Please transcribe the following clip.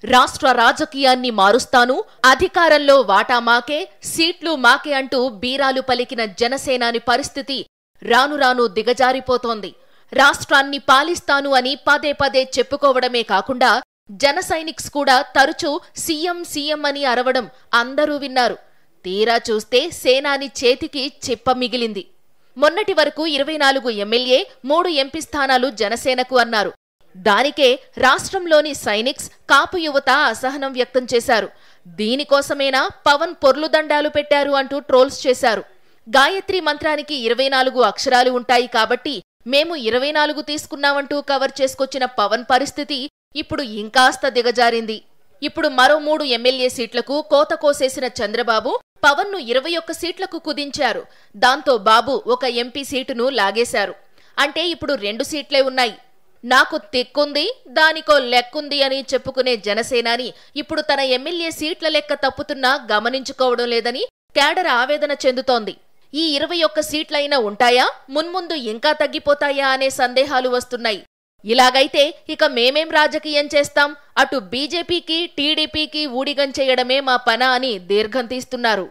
రాష్ట్ర రాజకీయాన్ని మారుస్తాను, అధికారంలో వాటా మాకే, సీట్లు మాకే అంటూ బీరాలు పలికిన జనసేనాని పరిస్థితి రాను రాను దిగజారిపోతోంది. రాష్ట్రాన్ని పాలిస్తాను అని పదే పదే చెప్పుకోవడమే కాకుండా జనసైనిక్స్ కూడా తరచూ సీఎం సీఎం అని అరవడం అందరూ విన్నారు. తీరా చూస్తే సేనాని చేతికి చిప్ప మిగిలింది. మొన్నటి వరకు 24 ఎమ్మెల్యే, 3 ఎంపీ స్థానాలు జనసేనకు అన్నారు. దానికే రాష్ట్రంలోని సైనిక్స్, కాపు యువత అసహనం వ్యక్తం చేశారు. దీనికోసమేనా పవన్ పొర్లుదండాలు పెట్టారు అంటూ ట్రోల్స్ చేశారు. గాయత్రి మంత్రానికి 24 అక్షరాలు ఉంటాయి కాబట్టి మేము 24 తీసుకున్నామంటూ కవర్ చేసుకొచ్చిన పవన్ పరిస్థితి ఇప్పుడు ఇంకాస్త దిగజారింది. ఇప్పుడు మరో 3 ఎమ్మెల్యే సీట్లకు కోత కోసేసిన చంద్రబాబు పవన్ను 21 సీట్లకు కుదించారు. దాంతో బాబు ఒక ఎంపీ సీటును లాగేశారు. అంటే ఇప్పుడు 2 సీట్లే ఉన్నాయి. నాకు తిక్కుంది, దానికో లెక్కుంది అని చెప్పుకునే జనసేనాని ఇప్పుడు తన ఎమ్మెల్యే సీట్ల లెక్క తప్పుతున్నా గమనించుకోవడం లేదని క్యాడర్ ఆవేదన చెందుతోంది. ఈ 21 సీట్లైనా ఉంటాయా, మున్ముందు ఇంకా తగ్గిపోతాయా అనే సందేహాలు వస్తున్నాయి. ఇలాగైతే ఇక మేమేం రాజకీయం చేస్తాం, అటు బీజేపీకి టీడీపీకి ఊడిగం చేయడమే మా పన అని దీర్ఘం తీస్తున్నారు.